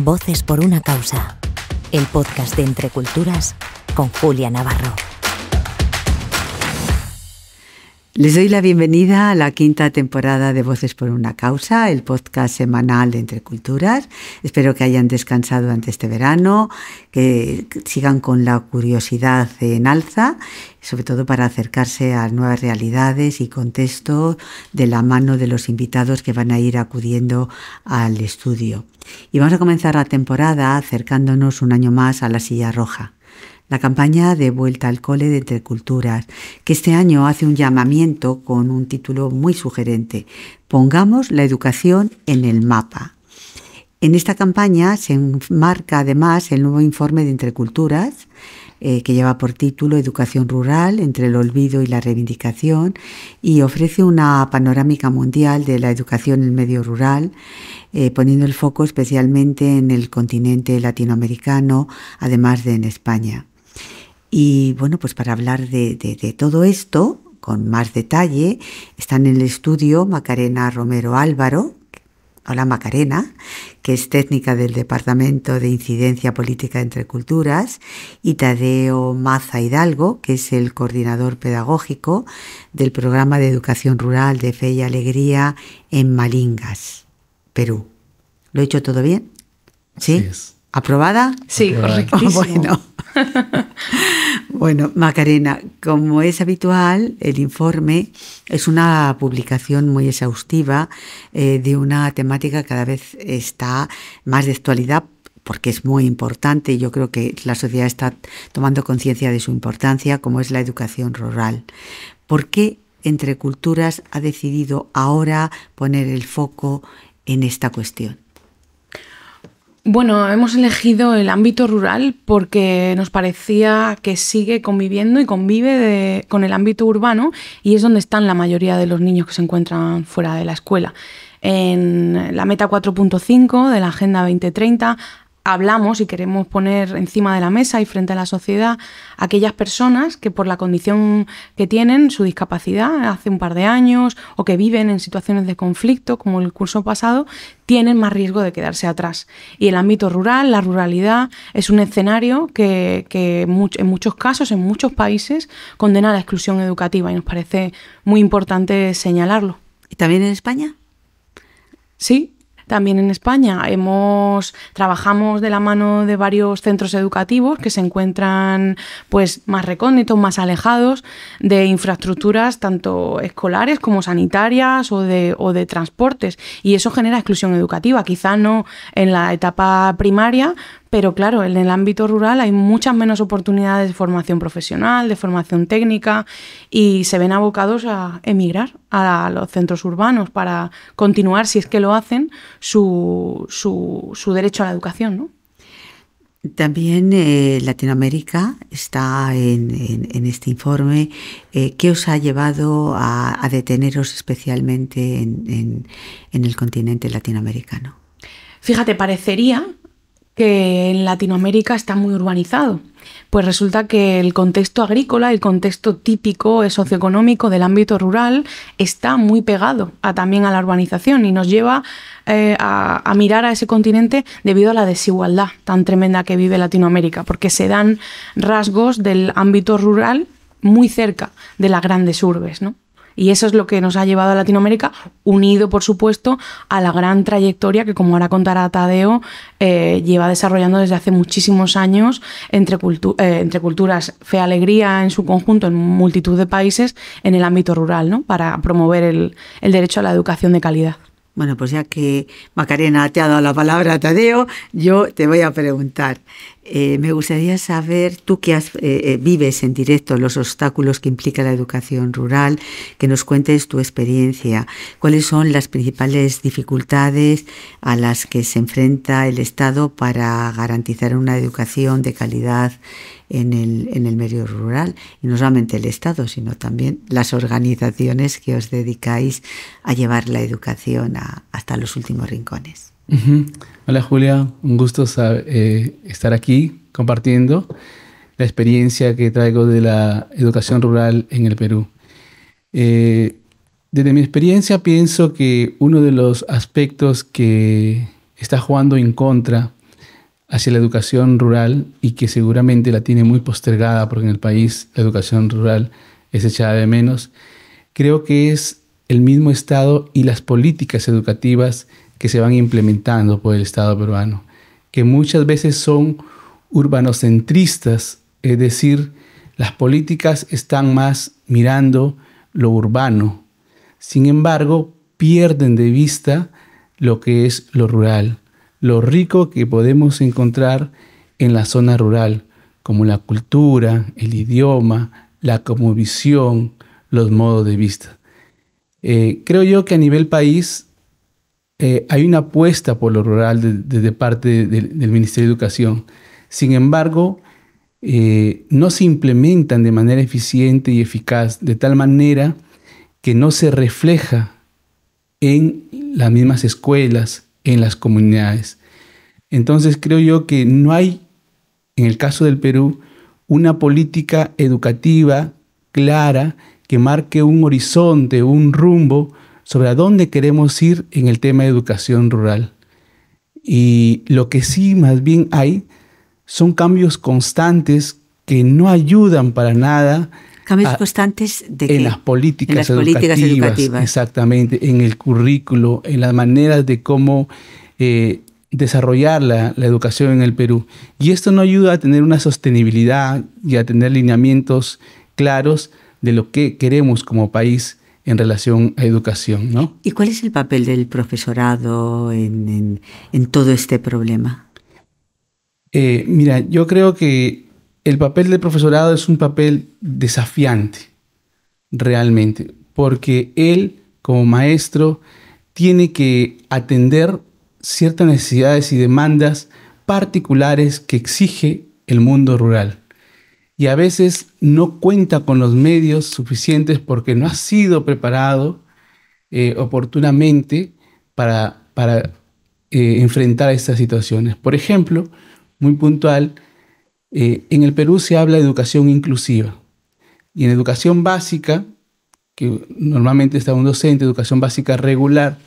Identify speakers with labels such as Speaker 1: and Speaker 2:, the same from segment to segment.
Speaker 1: Voces por una causa, el podcast de Entre Culturas con Julia Navarro.
Speaker 2: Les doy la bienvenida a la quinta temporada de Voces por una causa, el podcast semanal de Entre Culturas. Espero que hayan descansado durante este verano, que sigan con la curiosidad en alza, sobre todo para acercarse a nuevas realidades y contextos de la mano de los invitados que van a ir acudiendo al estudio. Y vamos a comenzar la temporada acercándonos un año más a la Silla Roja, la campaña de vuelta al cole de Entre Culturas, que este año hace un llamamiento con un título muy sugerente: Pongamos la educación en el mapa. En esta campaña se enmarca además el nuevo informe de Entre Culturas, que lleva por título Educación rural entre el olvido y la reivindicación, y ofrece una panorámica mundial de la educación en el medio rural, poniendo el foco especialmente en el continente latinoamericano, además de en España. Y bueno, pues para hablar de todo esto, con más detalle, está en el estudio Macarena Romero Álvaro. Hola Macarena, que es técnica del Departamento de Incidencia Política Entre Culturas, y Tadeo Maza Hidalgo, que es el coordinador pedagógico del Programa de Educación Rural de Fe y Alegría en Malingas, Perú. ¿Lo he hecho todo bien? ¿Sí?
Speaker 3: Sí.
Speaker 2: ¿Aprobada?
Speaker 4: Sí, correctísimo.
Speaker 2: Bueno, Macarena, como es habitual, el informe es una publicación muy exhaustiva de una temática que cada vez está más de actualidad, porque es muy importante y yo creo que la sociedad está tomando conciencia de su importancia, como es la educación rural. ¿Por qué Entre Culturas ha decidido ahora poner el foco en esta cuestión?
Speaker 4: Bueno, hemos elegido el ámbito rural porque nos parecía que sigue conviviendo y convive con el ámbito urbano, y es donde están la mayoría de los niños que se encuentran fuera de la escuela. En la Meta 4.5 de la Agenda 2030 hablamos y queremos poner encima de la mesa y frente a la sociedad a aquellas personas que por la condición que tienen, su discapacidad hace un par de años, o que viven en situaciones de conflicto como el curso pasado, tienen más riesgo de quedarse atrás. Y el ámbito rural, la ruralidad, es un escenario que en muchos casos, en muchos países, condena a la exclusión educativa, y nos parece muy importante señalarlo.
Speaker 2: ¿Y también en España?
Speaker 4: Sí. También en España trabajamos de la mano de varios centros educativos que se encuentran pues más recónditos, más alejados de infraestructuras tanto escolares como sanitarias o de transportes, y eso genera exclusión educativa, quizá no en la etapa primaria, pero claro, en el ámbito rural hay muchas menos oportunidades de formación profesional, de formación técnica, y se ven abocados a emigrar a los centros urbanos para continuar, si es que lo hacen, su derecho a la educación, ¿no?
Speaker 2: También Latinoamérica está en este informe. ¿Qué os ha llevado a deteneros especialmente en el continente latinoamericano?
Speaker 4: Fíjate, parecería que en Latinoamérica está muy urbanizado. Pues resulta que el contexto agrícola, el contexto típico socioeconómico del ámbito rural está muy pegado también a la urbanización, y nos lleva a mirar a ese continente debido a la desigualdad tan tremenda que vive Latinoamérica, porque se dan rasgos del ámbito rural muy cerca de las grandes urbes, ¿no? Y eso es lo que nos ha llevado a Latinoamérica, unido, por supuesto, a la gran trayectoria que, como ahora contará Tadeo, lleva desarrollando desde hace muchísimos años Entre Culturas, Fe Alegría en su conjunto, en multitud de países, en el ámbito rural, ¿no? Para promover el derecho a la educación de calidad.
Speaker 2: Bueno, pues ya que Macarena te ha dado la palabra a Tadeo, yo te voy a preguntar. Me gustaría saber, tú que vives en directo los obstáculos que implica la educación rural, que nos cuentes tu experiencia. ¿Cuáles son las principales dificultades a las que se enfrenta el Estado para garantizar una educación de calidad en el medio rural? Y no solamente el Estado, sino también las organizaciones que os dedicáis a llevar la educación hasta los últimos rincones.
Speaker 3: Hola Julia, un gusto estar aquí compartiendo la experiencia que traigo de la educación rural en el Perú. Desde mi experiencia pienso que uno de los aspectos que está jugando en contra hacia la educación rural y que seguramente la tiene muy postergada porque en el país la educación rural es echada de menos, creo que es el mismo Estado y las políticas educativas que se van implementando por el Estado peruano, que muchas veces son urbanocentristas, es decir, las políticas están más mirando lo urbano. Sin embargo, pierden de vista lo que es lo rural, lo rico que podemos encontrar en la zona rural, como la cultura, el idioma, la cosmovisión, los modos de vista. Creo yo que a nivel país hay una apuesta por lo rural desde parte del Ministerio de Educación. Sin embargo, no se implementan de manera eficiente y eficaz, de tal manera que no se refleja en las mismas escuelas, en las comunidades. Entonces creo yo que no hay, en el caso del Perú, una política educativa clara que marque un horizonte, un rumbo sobre a dónde queremos ir en el tema de educación rural. Y lo que sí más bien hay son cambios constantes que no ayudan para nada.
Speaker 2: ¿Cambios constantes de qué?
Speaker 3: En las políticas educativas. Exactamente, en el currículo, en las maneras de cómo desarrollar la educación en el Perú. Y esto no ayuda a tener una sostenibilidad y a tener lineamientos claros de lo que queremos como país en relación a educación, ¿no?
Speaker 2: ¿Y cuál es el papel del profesorado en todo este problema?
Speaker 3: Mira, yo creo que el papel del profesorado es un papel desafiante, realmente, porque él, como maestro, tiene que atender ciertas necesidades y demandas particulares que exige el mundo rural. Y a veces no cuenta con los medios suficientes porque no ha sido preparado oportunamente para enfrentar estas situaciones. Por ejemplo, muy puntual, en el Perú se habla de educación inclusiva. Y en educación básica, que normalmente está un docente, educación básica regular,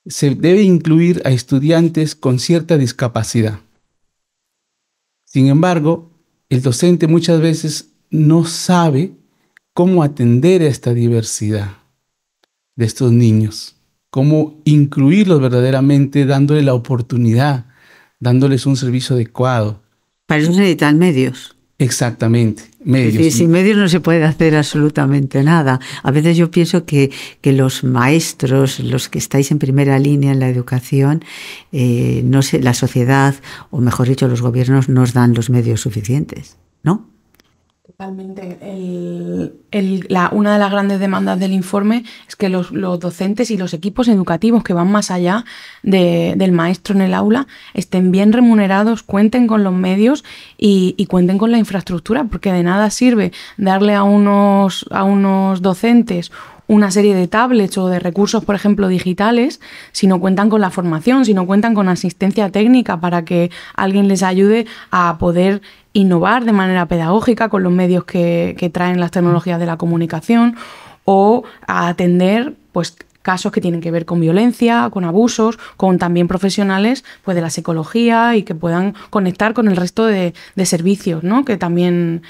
Speaker 3: se debe incluir a estudiantes con cierta discapacidad. Sin embargo, el docente muchas veces no sabe cómo atender a esta diversidad de estos niños, cómo incluirlos verdaderamente, dándole la oportunidad, dándoles un servicio adecuado.
Speaker 2: Para eso se necesitan medios.
Speaker 3: Exactamente, medios.
Speaker 2: Es decir, sin medios no se puede hacer absolutamente nada. A veces yo pienso que los maestros, los que estáis en primera línea en la educación, no sé, la sociedad, o mejor dicho, los gobiernos nos dan los medios suficientes, ¿no?
Speaker 4: Totalmente. Una de las grandes demandas del informe es que los docentes y los equipos educativos que van más allá del maestro en el aula estén bien remunerados, cuenten con los medios y cuenten con la infraestructura, porque de nada sirve darle a unos docentes una serie de tablets o de recursos, por ejemplo, digitales, si no cuentan con la formación, si no cuentan con asistencia técnica para que alguien les ayude a poder innovar de manera pedagógica con los medios que traen las tecnologías de la comunicación, o a atender pues casos que tienen que ver con violencia, con abusos, con también profesionales pues de la psicología y que puedan conectar con el resto de servicios, ¿no? Que también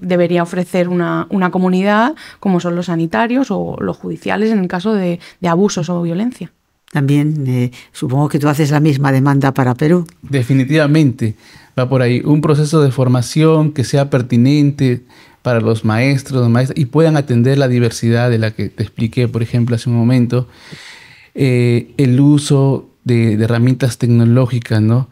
Speaker 4: debería ofrecer una comunidad, como son los sanitarios o los judiciales en el caso de abusos o violencia.
Speaker 2: También supongo que tú haces la misma demanda para Perú.
Speaker 3: Definitivamente va por ahí. Un proceso de formación que sea pertinente para los maestros y puedan atender la diversidad de la que te expliqué, por ejemplo, hace un momento. El uso de herramientas tecnológicas, ¿no?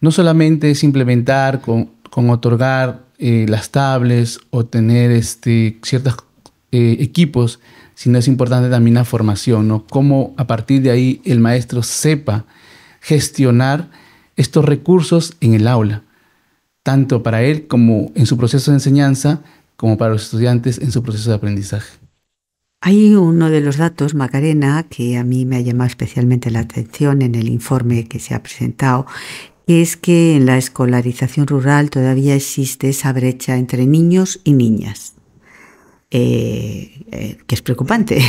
Speaker 3: No solamente es implementar con otorgar las tablets o tener ciertos equipos, sino es importante también la formación, ¿no? Cómo a partir de ahí el maestro sepa gestionar estos recursos en el aula, tanto para él como en su proceso de enseñanza, como para los estudiantes en su proceso de aprendizaje.
Speaker 2: Hay uno de los datos, Macarena, que a mí me ha llamado especialmente la atención en el informe que se ha presentado, que es que en la escolarización rural todavía existe esa brecha entre niños y niñas, que es preocupante.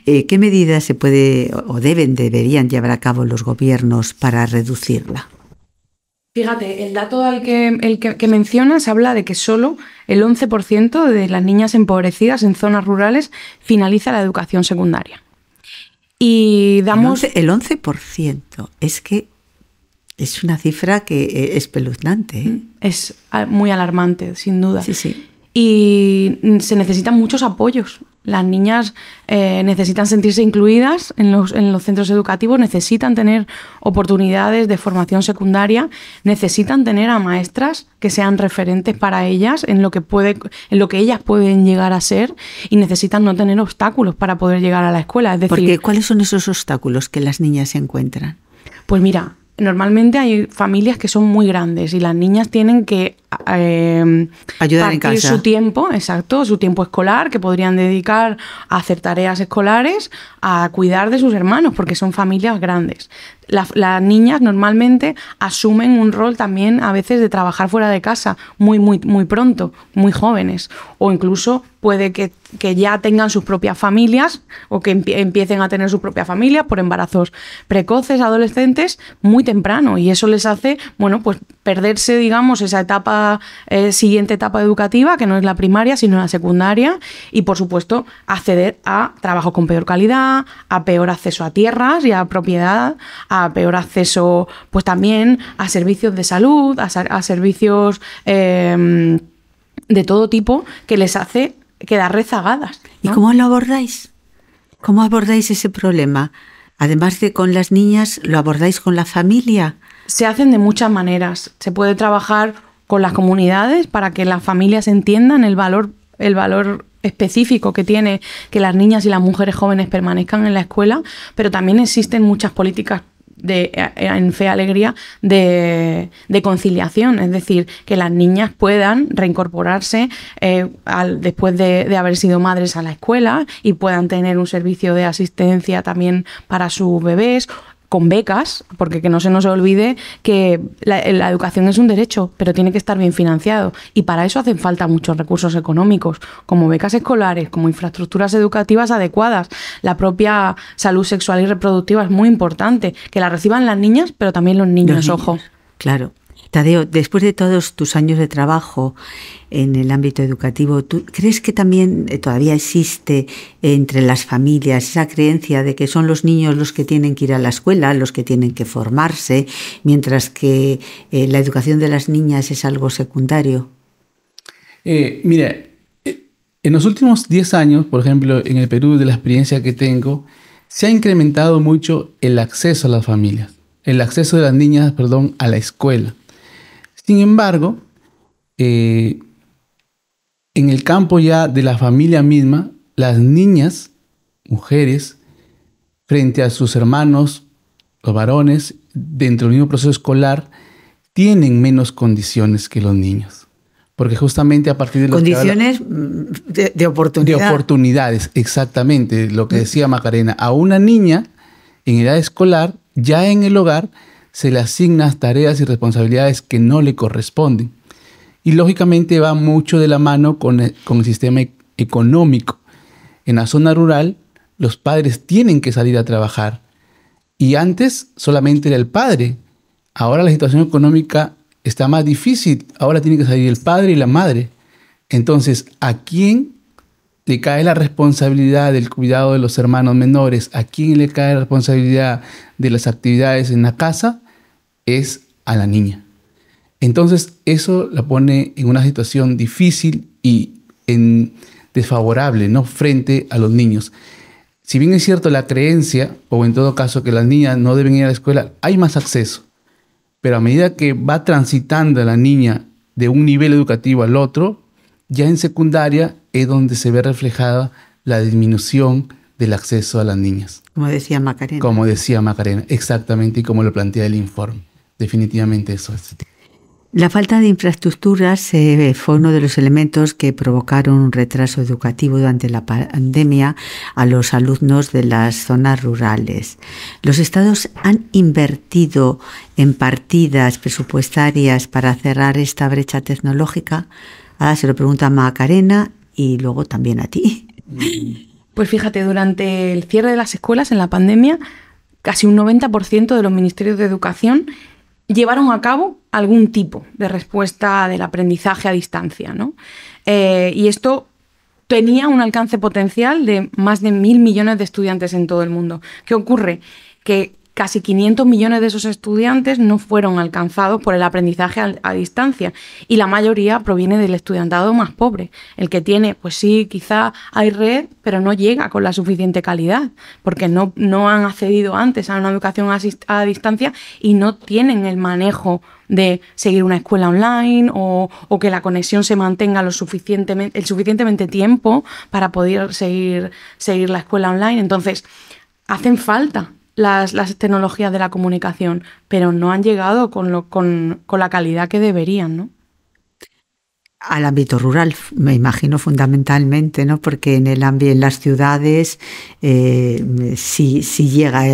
Speaker 2: ¿Qué medidas se puede o deberían llevar a cabo los gobiernos para reducirla?
Speaker 4: Fíjate, el dato que mencionas habla de que solo el 11% de las niñas empobrecidas en zonas rurales finaliza la educación secundaria. Y damos...
Speaker 2: El 11%. Es que es una cifra que es espeluznante, ¿eh?
Speaker 4: Es muy alarmante, sin duda.
Speaker 2: Sí, sí.
Speaker 4: Y se necesitan muchos apoyos. Las niñas necesitan sentirse incluidas en los centros educativos, necesitan tener oportunidades de formación secundaria, necesitan tener a maestras que sean referentes para ellas en lo que ellas pueden llegar a ser, y necesitan no tener obstáculos para poder llegar a la escuela. Es decir,
Speaker 2: porque ¿cuáles son esos obstáculos que las niñas se encuentran?
Speaker 4: Pues mira, normalmente hay familias que son muy grandes y las niñas tienen que
Speaker 2: ayudar en casa.
Speaker 4: Su tiempo escolar, que podrían dedicar a hacer tareas escolares, a cuidar de sus hermanos, porque son familias grandes. Las niñas normalmente asumen un rol también a veces de trabajar fuera de casa muy, muy, muy pronto, muy jóvenes, o incluso puede que ya tengan sus propias familias o que empiecen a tener sus propias familias por embarazos precoces, adolescentes, muy temprano, y eso les hace, bueno, pues perderse, digamos, esa siguiente etapa educativa, que no es la primaria, sino la secundaria, y por supuesto acceder a trabajo con peor calidad, a peor acceso a tierras y a propiedad, a peor acceso pues también a servicios de salud, a servicios de todo tipo, que les hace quedar rezagadas, ¿no?
Speaker 2: ¿Y cómo lo abordáis? ¿Cómo abordáis ese problema? Además de con las niñas, ¿lo abordáis con la familia?
Speaker 4: Se hacen de muchas maneras. Se puede trabajar con las comunidades para que las familias entiendan el valor específico que tiene que las niñas y las mujeres jóvenes permanezcan en la escuela, pero también existen muchas políticas en Fe y Alegría de conciliación, es decir, que las niñas puedan reincorporarse después de haber sido madres a la escuela y puedan tener un servicio de asistencia también para sus bebés, con becas, porque que no se nos olvide que la educación es un derecho, pero tiene que estar bien financiado, y para eso hacen falta muchos recursos económicos, como becas escolares, como infraestructuras educativas adecuadas. La propia salud sexual y reproductiva es muy importante, que la reciban las niñas, pero también los niños, ojo.
Speaker 2: Claro. Tadeo, después de todos tus años de trabajo en el ámbito educativo, ¿tú crees que también todavía existe entre las familias esa creencia de que son los niños los que tienen que ir a la escuela, los que tienen que formarse, mientras que la educación de las niñas es algo secundario?
Speaker 3: Mira, en los últimos 10 años, por ejemplo, en el Perú, de la experiencia que tengo, se ha incrementado mucho el acceso a las familias, el acceso de las niñas, a la escuela. Sin embargo, en el campo ya de la familia misma, las niñas, mujeres, frente a sus hermanos, los varones, dentro del mismo proceso escolar, tienen menos condiciones que los niños. Porque justamente a partir de...
Speaker 2: Condiciones de oportunidad.
Speaker 3: De oportunidades, exactamente. Lo que decía Macarena. A una niña en edad escolar, ya en el hogar, se le asignan tareas y responsabilidades que no le corresponden. Y lógicamente va mucho de la mano con el sistema económico. En la zona rural, los padres tienen que salir a trabajar. Y antes solamente era el padre. Ahora la situación económica está más difícil. Ahora tiene que salir el padre y la madre. Entonces, ¿a quién le cae la responsabilidad del cuidado de los hermanos menores? ¿A quién le cae la responsabilidad de las actividades en la casa? Es a la niña. Entonces, eso la pone en una situación difícil y desfavorable, ¿no?, frente a los niños. Si bien es cierto la creencia, o en todo caso que las niñas no deben ir a la escuela, hay más acceso. Pero a medida que va transitando la niña de un nivel educativo al otro, ya en secundaria es donde se ve reflejada la disminución del acceso a las niñas.
Speaker 2: Como decía Macarena.
Speaker 3: Como decía Macarena, exactamente, y como lo plantea el informe. Definitivamente eso es.
Speaker 2: La falta de infraestructuras fue uno de los elementos que provocaron un retraso educativo durante la pandemia a los alumnos de las zonas rurales. ¿Los estados han invertido en partidas presupuestarias para cerrar esta brecha tecnológica? Ahora se lo pregunta a Macarena y luego también a ti.
Speaker 4: Pues fíjate, durante el cierre de las escuelas en la pandemia, casi un 90% de los ministerios de educación llevaron a cabo algún tipo de respuesta del aprendizaje a distancia, ¿no? Y esto tenía un alcance potencial de más de 1.000 millones de estudiantes en todo el mundo. ¿Qué ocurre? Que casi 500 millones de esos estudiantes no fueron alcanzados por el aprendizaje a distancia, y la mayoría proviene del estudiantado más pobre, el que tiene, pues sí, quizá hay red, pero no llega con la suficiente calidad, porque no han accedido antes a una educación a distancia y no tienen el manejo de seguir una escuela online o que la conexión se mantenga el suficientemente tiempo para poder seguir la escuela online. Entonces, hacen falta las tecnologías de la comunicación, pero no han llegado con la calidad que deberían, ¿no?
Speaker 2: Al ámbito rural, me imagino, fundamentalmente, ¿no? Porque en las ciudades sí llega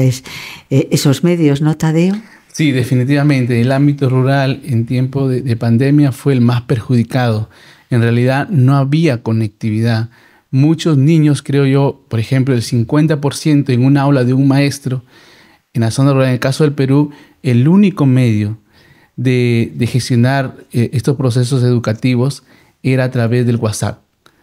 Speaker 2: esos medios, ¿no, Tadeo?
Speaker 3: Sí, definitivamente. El ámbito rural en tiempo de pandemia fue el más perjudicado. En realidad no había conectividad. Muchos niños, creo yo, por ejemplo, el 50% en un aula de un maestro en la zona rural, en el caso del Perú, el único medio de gestionar estos procesos educativos era a través del WhatsApp,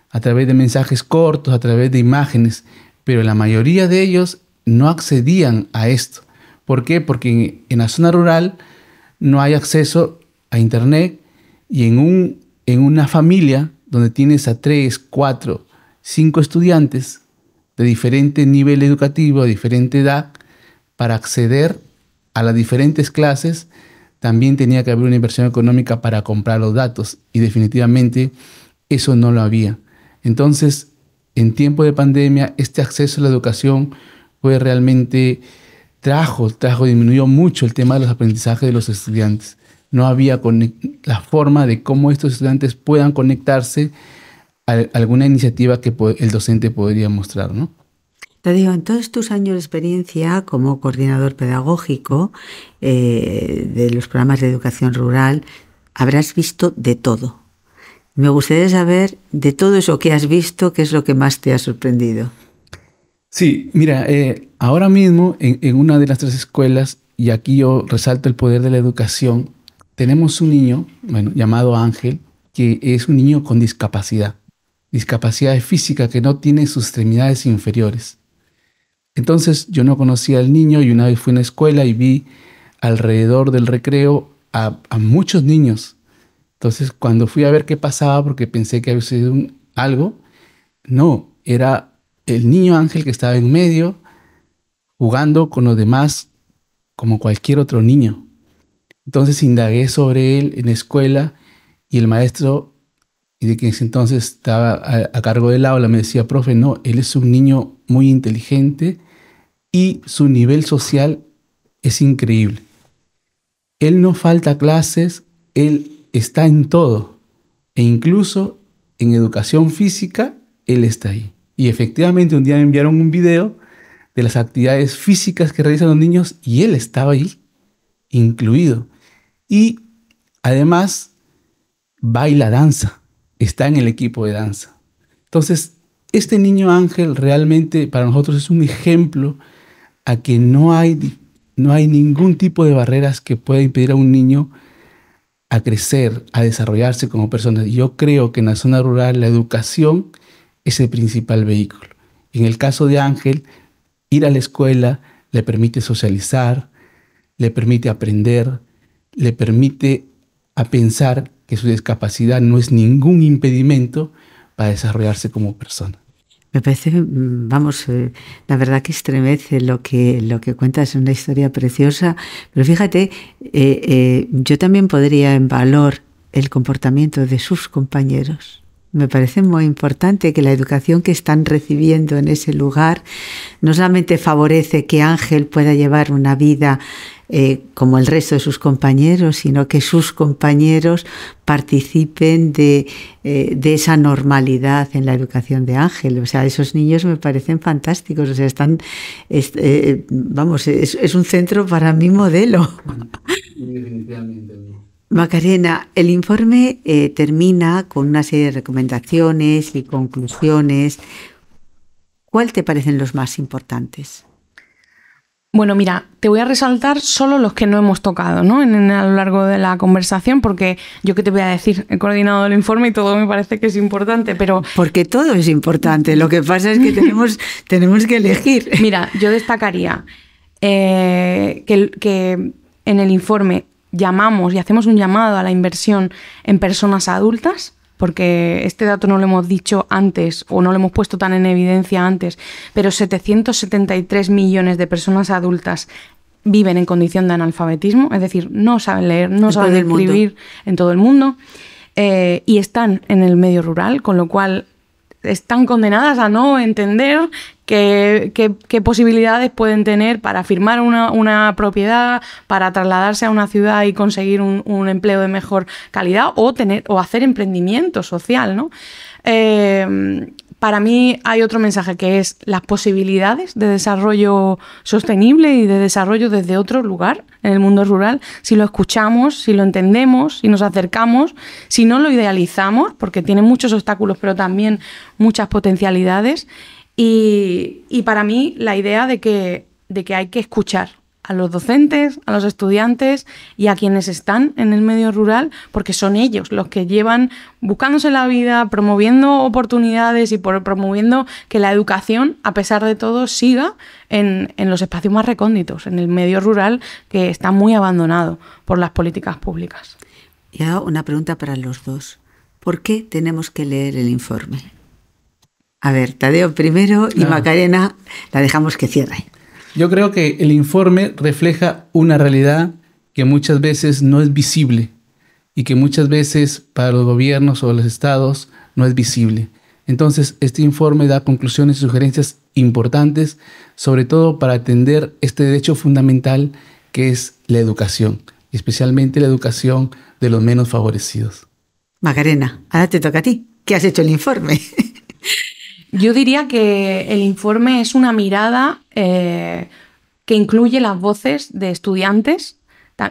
Speaker 3: a través de mensajes cortos, a través de imágenes, pero la mayoría de ellos no accedían a esto. ¿Por qué? Porque en la zona rural no hay acceso a internet, y en una familia donde tienes a 3, 4, 5 estudiantes de diferente nivel educativo, de diferente edad, para acceder a las diferentes clases, también tenía que haber una inversión económica para comprar los datos, y definitivamente eso no lo había. Entonces, en tiempo de pandemia, este acceso a la educación fue realmente disminuyó mucho el tema de los aprendizajes de los estudiantes. No había la forma de cómo estos estudiantes puedan conectarse a alguna iniciativa que el docente podría mostrar, ¿no?
Speaker 2: Tadeo, en todos tus años de experiencia como coordinador pedagógico de los programas de educación rural, habrás visto de todo. Me gustaría saber, de todo eso que has visto, ¿qué es lo que más te ha sorprendido?
Speaker 3: Sí, mira, ahora mismo en una de las 3 escuelas, y aquí yo resalto el poder de la educación, tenemos un niño, llamado Ángel, que es un niño con discapacidad física, que no tiene sus extremidades inferiores. Entonces yo no conocía al niño, y una vez fui a una escuela y vi alrededor del recreo a muchos niños. Entonces cuando fui a ver qué pasaba, porque pensé que había sucedido algo, no, era el niño Ángel que estaba en medio, jugando con los demás como cualquier otro niño. Entonces indagué sobre él en la escuela, y el maestro, y de quien entonces estaba a cargo del aula, me decía: profe, no, él es un niño muy inteligente y su nivel social es increíble. Él no falta a clases, él está en todo, e incluso en educación física, él está ahí. Y efectivamente un día me enviaron un video de las actividades físicas que realizan los niños, y él estaba ahí, incluido. Y además baila danza, está en el equipo de danza. Entonces, este niño Ángel realmente para nosotros es un ejemplo a que no hay ningún tipo de barreras que pueda impedir a un niño a crecer, a desarrollarse como persona. Yo creo que en la zona rural la educación es el principal vehículo. En el caso de Ángel, ir a la escuela le permite socializar, le permite aprender, le permite a pensar que su discapacidad no es ningún impedimento para desarrollarse como persona.
Speaker 2: Me parece, la verdad que estremece lo que cuentas, es una historia preciosa, pero fíjate, yo también podría en valor el comportamiento de sus compañeros. Me parece muy importante que la educación que están recibiendo en ese lugar no solamente favorece que Ángel pueda llevar una vida como el resto de sus compañeros, sino que sus compañeros participen de esa normalidad en la educación de Ángel. O sea, esos niños me parecen fantásticos. O sea, es un centro para mí modelo.
Speaker 3: Definitivamente.
Speaker 2: Macarena, el informe termina con una serie de recomendaciones y conclusiones. ¿Cuál te parecen los más importantes?
Speaker 4: Bueno, mira, te voy a resaltar solo los que no hemos tocado, ¿no? A lo largo de la conversación, porque yo qué te voy a decir, he coordinado el informe y todo me parece que es importante, pero...
Speaker 2: Porque todo es importante, lo que pasa es que tenemos que elegir.
Speaker 4: Mira, yo destacaría que en el informe llamamos y hacemos un llamado a la inversión en personas adultas, porque este dato no lo hemos dicho antes o no lo hemos puesto tan en evidencia antes, pero 773 millones de personas adultas viven en condición de analfabetismo, es decir, no saben leer, no saben escribir en todo el mundo, y están en el medio rural, con lo cual están condenadas a no entender qué posibilidades pueden tener para firmar una propiedad, para trasladarse a una ciudad y conseguir un empleo de mejor calidad o hacer emprendimiento social, ¿no? Para mí hay otro mensaje que es las posibilidades de desarrollo sostenible y de desarrollo desde otro lugar en el mundo rural. Si lo escuchamos, si lo entendemos, si nos acercamos, si no lo idealizamos, porque tiene muchos obstáculos pero también muchas potencialidades. Y para mí la idea de que hay que escuchar a los docentes, a los estudiantes y a quienes están en el medio rural, porque son ellos los que llevan buscándose la vida, promoviendo oportunidades y promoviendo que la educación, a pesar de todo, siga en los espacios más recónditos, en el medio rural que está muy abandonado por las políticas públicas.
Speaker 2: Y ahora una pregunta para los dos. ¿Por qué tenemos que leer el informe? A ver, Tadeo primero y Macarena la dejamos que cierre.
Speaker 3: Yo creo que el informe refleja una realidad que muchas veces no es visible y que muchas veces para los gobiernos o los estados no es visible. Entonces, este informe da conclusiones y sugerencias importantes, sobre todo para atender este derecho fundamental que es la educación, especialmente la educación de los menos favorecidos.
Speaker 2: Macarena, ahora te toca a ti. ¿Qué has hecho el informe?
Speaker 4: Yo diría que el informe es una mirada que incluye las voces de estudiantes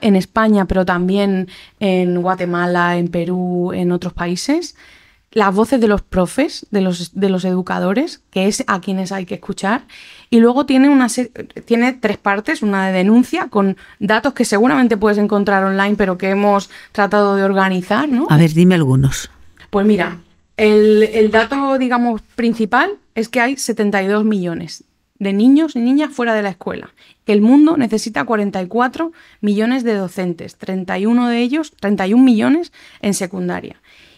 Speaker 4: en España, pero también en Guatemala, en Perú, en otros países, las voces de los profes, de los educadores, que es a quienes hay que escuchar, y luego tiene tres partes, una de denuncia con datos que seguramente puedes encontrar online, pero que hemos tratado de organizar, ¿no?
Speaker 2: A ver, dime algunos.
Speaker 4: Pues mira, el dato, digamos, principal es que hay 72 millones de niños y niñas fuera de la escuela. Que el mundo necesita 44 millones de docentes, 31 millones en secundaria.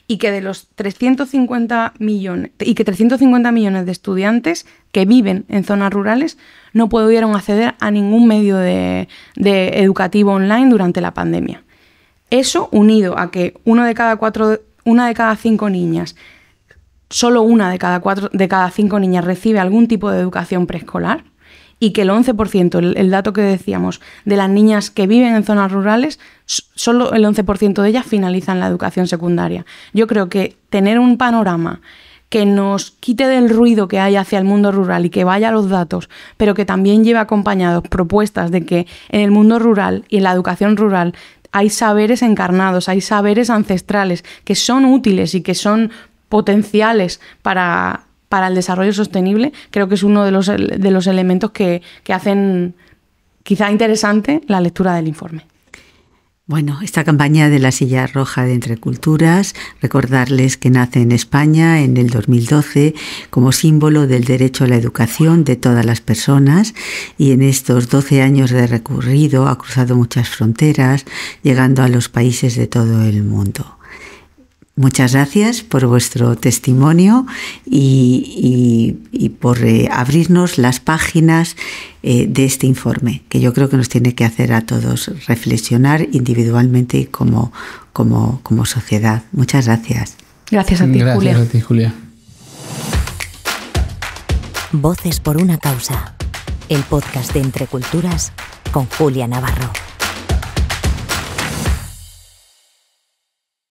Speaker 4: Y que de los 350 millones de estudiantes que viven en zonas rurales no pudieron acceder a ningún medio de educativo online durante la pandemia. Eso, unido a que una de cada 5 niñas, solo una de cada 5 niñas recibe algún tipo de educación preescolar, y que el 11%, el dato que decíamos, de las niñas que viven en zonas rurales, solo el 11% de ellas finalizan la educación secundaria. Yo creo que tener un panorama que nos quite del ruido que hay hacia el mundo rural y que vaya a los datos, pero que también lleve acompañados propuestas de que en el mundo rural y en la educación rural hay saberes encarnados, hay saberes ancestrales que son útiles y que son potenciales para el desarrollo sostenible, creo que es uno de los elementos que hacen quizá interesante la lectura del informe.
Speaker 2: Bueno, esta campaña de la Silla Roja de Entre Culturas, recordarles que nace en España en el 2012 como símbolo del derecho a la educación de todas las personas, y en estos 12 años de recorrido ha cruzado muchas fronteras, llegando a los países de todo el mundo. Muchas gracias por vuestro testimonio y por abrirnos las páginas de este informe, que yo creo que nos tiene que hacer a todos reflexionar individualmente y como sociedad. Muchas gracias.
Speaker 4: Gracias a ti, Julia.
Speaker 3: Gracias a ti, Julia.
Speaker 1: Voces por una causa. El podcast de Entre Culturas con Julia Navarro.